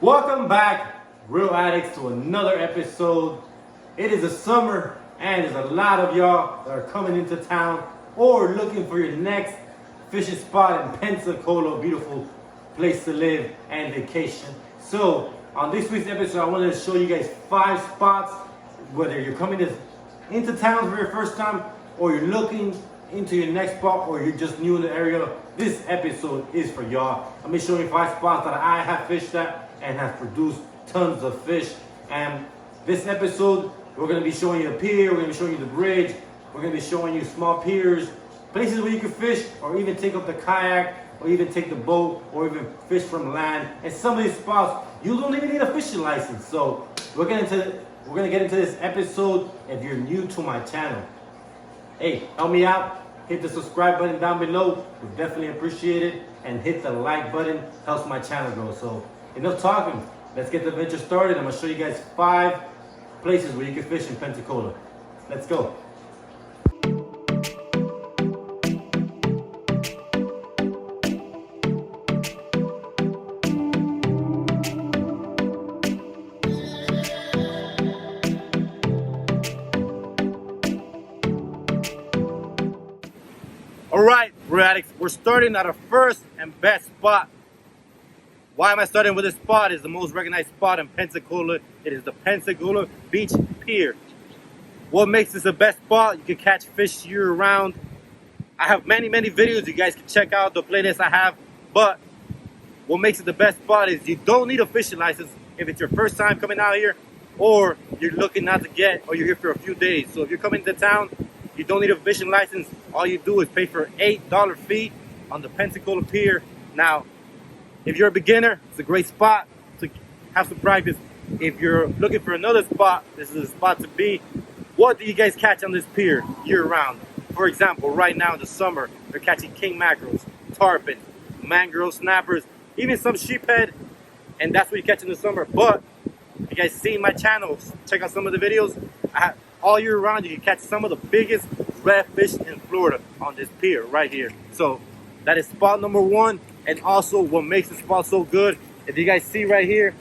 Welcome back, Real Addicts, to another episode. It is a summer, and there's a lot of y'all that are coming into town or looking for your next fishing spot in Pensacola, a beautiful place to live and vacation. So, on this week's episode, I wanted to show you guys 5 spots, whether you're coming into town for your first time or you're looking into your next spot or you're just new in the area. This episode is for y'all. I'm gonna show you 5 spots that I have fished at and have produced tons of fish. And this episode, we're gonna be showing you the pier, we're gonna be showing you the bridge, we're gonna be showing you small piers, places where you can fish or even take up the kayak or even take the boat or even fish from land. And some of these spots, you don't even need a fishing license. So we're gonna get into this episode if you're new to my channel. Hey, help me out. Hit the subscribe button down below. We definitely appreciate it. And hit the like button. Helps my channel grow. So enough talking. Let's get the adventure started. I'm going to show you guys 5 places where you can fish in Pensacola. Let's go. Alright, Real Addicts, we're starting at our first and best spot. Why am I starting with this spot? It's the most recognized spot in Pensacola. It is the Pensacola Beach Pier. What makes this the best spot? You can catch fish year round. I have many videos you guys can check out, the playlist I have. But what makes it the best spot is you don't need a fishing license if it's your first time coming out here or you're looking not to get or you're here for a few days. So if you're coming to town, you don't need a fishing license. All you do is pay for an $8 fee on the Pensacola Pier. Now, if you're a beginner, it's a great spot to have some practice. If you're looking for another spot, this is a spot to be. What do you guys catch on this pier year round? For example, right now in the summer, they're catching king mackerels, tarpon, mangrove snappers, even some sheephead, and that's what you catch in the summer. But if you guys see my channels, check out some of the videos. All year round, you can catch some of the biggest redfish in Florida on this pier right here. So that is spot number 1. And also what makes the spot so good, if you guys see right here,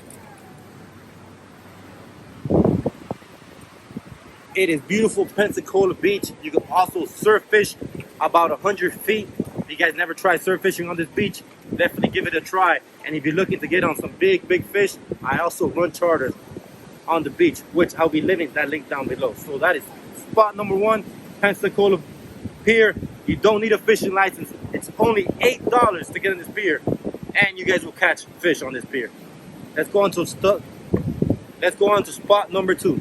it is beautiful Pensacola Beach. You can also surf fish about 100 feet. If you guys never tried surf fishing on this beach, definitely give it a try. And if you're looking to get on some big fish, I also run charters on the beach, which I'll be leaving that link down below. So that is spot number 1, Pensacola Pier. You don't need a fishing license. It's only $8 to get on this pier, and you guys will catch fish on this pier. Let's go on to spot number 2.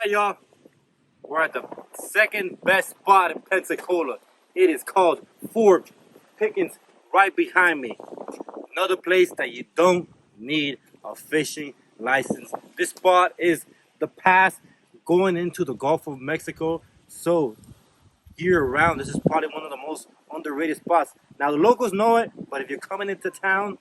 Hey y'all, we're at the second best spot in Pensacola. It is called Pickens, right behind me. Another place that you don't need a fishing license. This spot is the pass going into the Gulf of Mexico. So year round, this is probably one of the most underrated spots. Now the locals know it, but if you're coming into town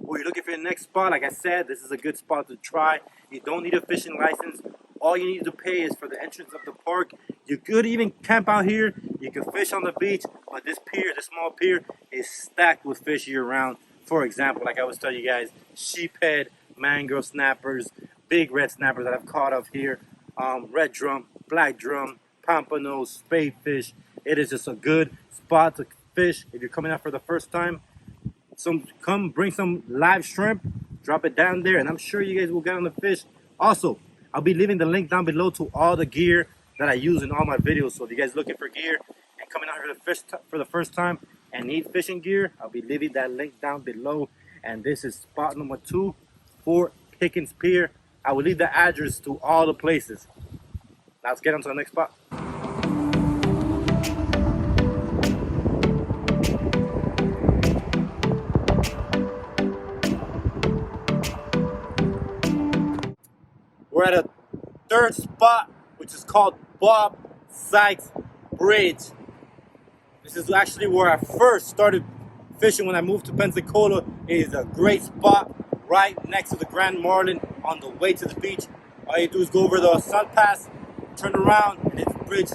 or you're looking for your next spot, like I said, this is a good spot to try. You don't need a fishing license. All you need to pay is for the entrance of the park. You could even camp out here. You can fish on the beach, but this pier, this small pier, is stacked with fish year round. For example, like I was telling you guys, sheephead, mangrove snappers, big red snappers that I've caught up here, red drum, black drum, pompanos, spadefish. It is just a good spot to fish if you're coming out for the first time. Come bring some live shrimp, drop it down there, and I'm sure you guys will get on the fish. Also, I'll be leaving the link down below to all the gear that I use in all my videos. So if you guys looking for gear and coming out here to fish for the first time and need fishing gear, I'll be leaving that link down below. And this is spot number 2 for Pickens Pier. I will leave the address to all the places. Now let's get on to the next spot. We're at a third spot, which is called Bob Sikes Bridge. This is actually where I first started fishing when I moved to Pensacola. It is a great spot right next to the Grand Marlin on the way to the beach. All you do is go over the Sun Pass, turn around, and its bridge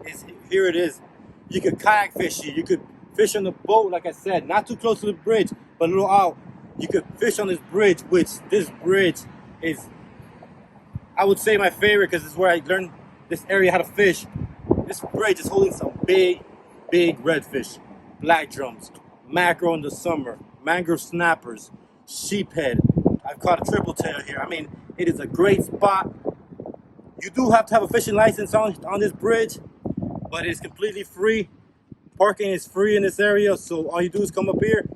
is here. It is. You could kayak fish here. You could fish on the boat, like I said, not too close to the bridge, but a little out. You could fish on this bridge, which this bridge is, I would say, my favorite because this is where I learned this area how to fish. This bridge is holding some big redfish, black drums, mackerel in the summer, mangrove snappers, sheephead. I've caught a triple tail here. I mean, it is a great spot. You do have to have a fishing license on this bridge, but it's completely free. Parking is free in this area, so all you do is come up here,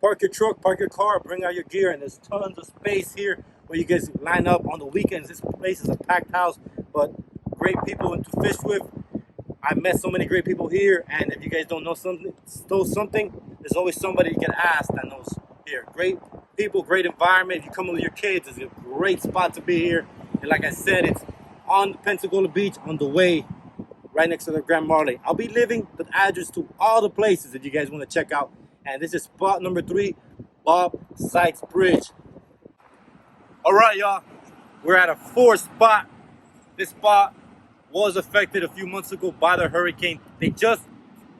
park your truck, park your car, bring out your gear, and there's tons of space here where you guys line up on the weekends. This place is a packed house, but great people to fish with. I met so many great people here, and if you guys don't know something, there's always somebody you can ask that knows here. Great people, great environment. If you come with your kids, it's a great spot to be here. And like I said, it's on the Pensacola beach on the way right next to the Grand Marlin. I'll be leaving the address to all the places that you guys want to check out. And this is spot number 3, Bob Sikes Bridge. All right, y'all, we're at a 4th spot. This spot was affected a few months ago by the hurricane. They just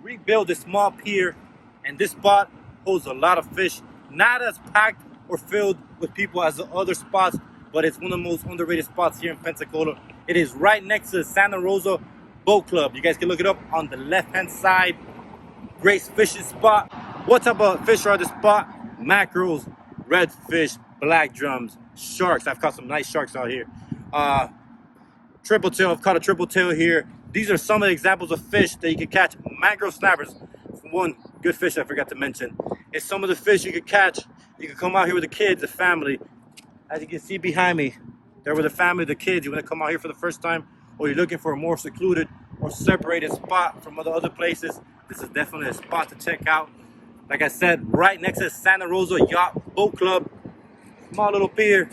rebuilt this small pier, and this spot holds a lot of fish. Not as packed or filled with people as the other spots, but it's one of the most underrated spots here in Pensacola. It is right next to the Santa Rosa Boat Club. You guys can look it up on the left-hand side. Great fishing spot. What type of fish are at this spot? Mackerels, redfish, black drums, sharks. I've caught some nice sharks out here. Triple tail. I've caught a triple tail here. These are some of the examples of fish that you can catch. Mangrove snappers. One good fish I forgot to mention. It's some of the fish you can catch. You can come out here with the kids, the family. As you can see behind me, there with the family, the kids. You want to come out here for the first time, or you're looking for a more secluded or separated spot from other places, this is definitely a spot to check out. Like I said, right next to the Santa Rosa Yacht Boat Club. Small little pier,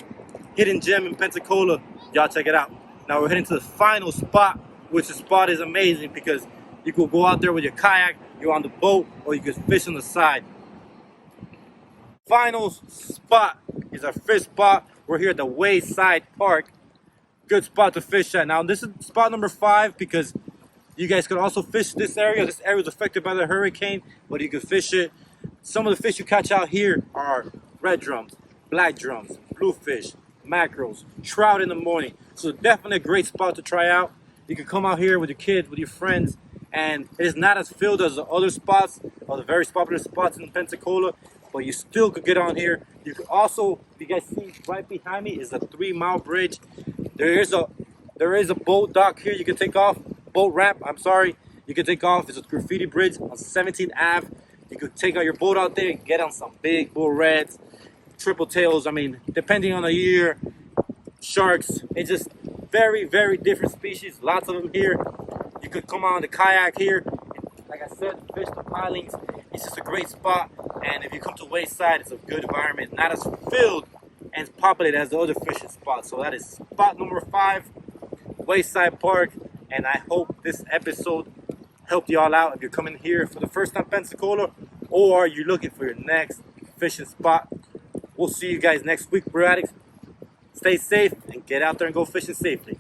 hidden gem in Pensacola. Y'all check it out. Now we're heading to the final spot, which the spot is amazing because you could go out there with your kayak, you're on the boat, or you could fish on the side. Final spot is our 5th spot. We're here at the Wayside Park. Good spot to fish at. Now this is spot number 5 because you guys could also fish this area. This area was affected by the hurricane, but you could fish it. Some of the fish you catch out here are red drums, black drums, bluefish, mackerels, trout in the morning. So definitely a great spot to try out. You can come out here with your kids, with your friends, and it is not as filled as the other spots or the very popular spots in Pensacola, but you still could get on here. You could also, you guys see right behind me is a 3-mile bridge. There is a boat dock here you can take off, boat ramp, I'm sorry. You can take off. It's a graffiti bridge on 17th Ave. You could take out your boat out there and get on some big bull reds, triple tails. I mean, depending on the year, sharks. It's just very different species. Lots of them here. You could come on the kayak here. Like I said, fish the pilings. It's just a great spot. And if you come to Wayside, it's a good environment. Not as filled and as populated as the other fishing spots. So that is spot number 5, Wayside Park. And I hope this episode helped y'all out if you're coming here for the first time Pensacola, or you're looking for your next fishing spot. We'll see you guys next week, bro addicts. Stay safe and get out there and go fishing safely.